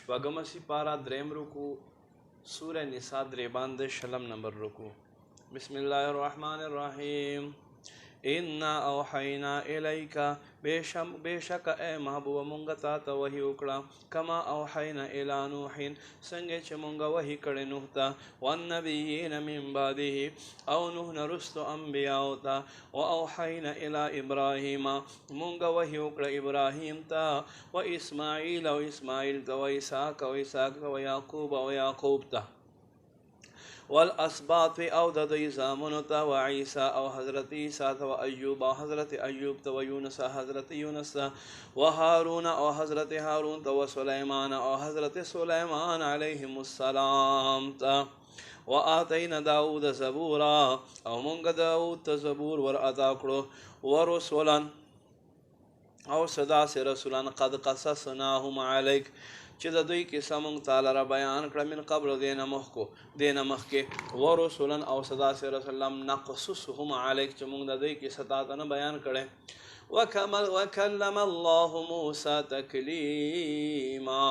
شپږم سپاره دریم رکوع سوره نساء درې باندې شلم نمبر رکوع. بسم الله الرحمن الرحیم. انا اوحینا الیک بشک اے محبوب مونږ تا ته وحی وکړه کما اوحینا الی نوح څنګه چې مونږ وحی کړی نوح ته والنبیین من بعده او نوح نرستو انبیاء ته و اوحینا الی ابراهیم مونږ وحی وکړه ابراهیم ته و اسماعیل او اسماعیل ته و اسحاق او اسحاق ته و یعقوب او یعقوب ته والاسباط او د دوی زامنو ته و عیسی او حضرت عیسی ته و ایوب او حضرت ایوب ته و یونس حضرت یونس ته و هارون او حضرت هارون ته و سلیمان او حضرت سلیمان علیهم السلام ته و آتینا داود زبورا او مونږ داود ته زبور ور عطا کړو و رسولا او صدا سے رسولان قد قصصناهم علیک چې د دوی کیسه مونږ تعالی را بیان کړه من قبل دینه مخکې و رسولا او صدا سے رسولان نقصصهم علیک چې مونږ د دوی کیسه تا نه بیان کړه وکلم الله موسی تکلیما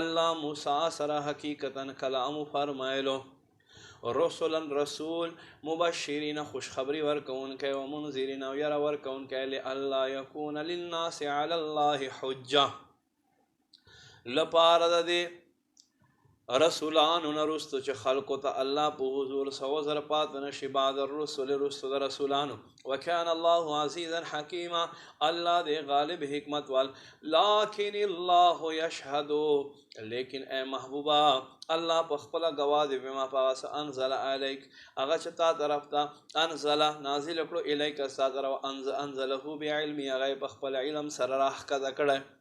الله موسی سره حقیقتا کلام فرمایلو رسولا رسول مبشرین خوشخبری ورکونکي و منذرین او ير ورکونکي لئلا يكون للناس على الله حجه لپاره د رسولانو نرستو چې خلقو ته الله په حضور سو زر پات نشي بعد الرسل رسل رسولانو وكان الله عزيزا حكيما الله دې غالب حکمت وال لكن الله يشهد لیکن اے محبوبا الله په خپل گواه دی بما پاس انزل عليك هغه چې تا طرف ته انزل نازل کړو الیک استادر او انزله بعلم هغه په خپل علم سره راخکده کړه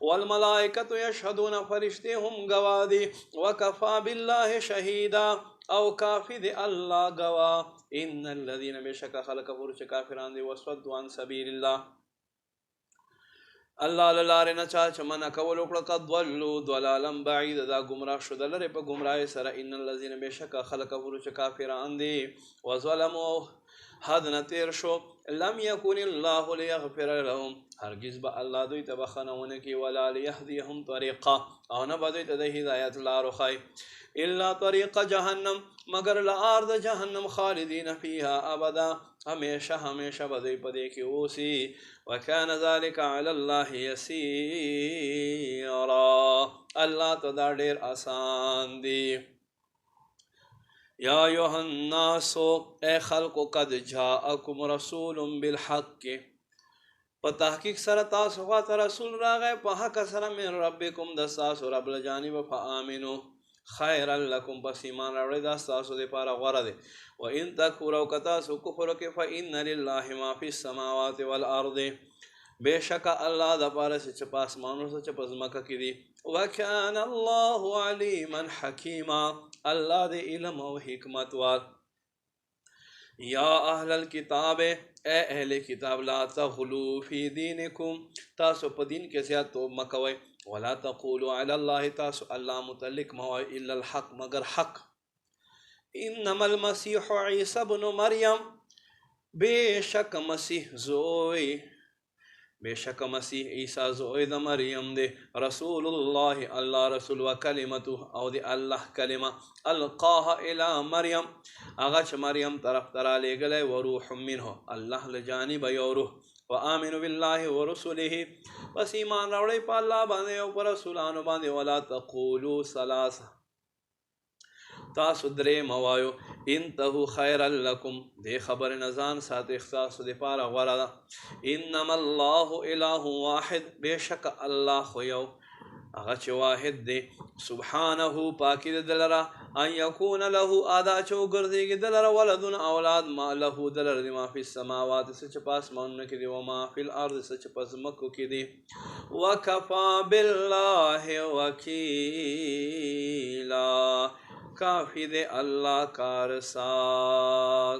والملائکه یشهدون فرشتے هم گواه دی وکفا بالله شهیدا او کافی دی الله گواه ان الذين بشک خلق فرش کافران دی وصدوا عن سبیل الله الله للار نه چا چې منع کول وکړه قد ضلوا ضلالا بعید دا گمراه شو د لرې په گمراهی سره ان الذين بشک خلق فرش کافران دی وظلموا حد نه تیر شو لم يكن الله ليغفر لهم هرگز به الله دوی ته بخښنه ونه کړي ولا ليهديهم طريقا او نه به دوی ته د هدایت لار وښایي الا طریق جهنم مگر لار د جهنم خالدین فیها ابدا همیشه به دوی په دې کې اوسي وكان ذلك على الله يسيرا الله ته دا ډیر آسان دی یا ایها الناس اے خلقو قد جاءکم رسول بالحق په تحقیق سره تاسو خواته رسول راغی په حق سره من ربکم د تاسو رب له جانب فآمنو خیرا لکم پس ایمان راوړئ دا ستاسو دپاره غوره دی وان تکفروا که تاسو کفر وکړئ فان لله ما فی السماوات والارض بېشکه الله دپاره څه چې په اسمانونو څه چې په ځمکه کې دي وکان الله علیما حکیما الله د علم او حکمت وال یا اهل الكتاب اے اهل کتاب لا تغلوا فی دینکم تاسو په دین کې زیاتوب مه کوئ ولا تقولوا علی الله تاسو الله متعلق مه وایئ الا الحق مگر حق انما المسیح عیسی ابن مریم بېشک مسیح زوی بېشک مسیح عیسی زوی د مریم دی رسول الله الله رسول و کلمته او د الله کلمه القاها الى مریم هغه چې مریم طرف ته رالیږلی و روح منه الله له جانبه یو روح وآمنوا بالله ورسله پس ایمان راوړئ په الله باندې او په رسولانو باندې ولا تقولوا ثلاثه تاسو درې موایو انتهو خیرا لکم دې خبر نزان ساتئ تاسو دپاره غوره ده انما الله اله واحد بېشک الله خو یو هغه چې واحد دی سبحانه پاکي د دلره ان یکون له ادا چې وګرځېږي دلره ولدون اولاد ما له دلره دی ما فی السماوات څه چې په اسمانونو کې دي وما فی الارض څه چې په ځمکو کې دي وکفا بالله وکیلا کافی دے اللہ کارساز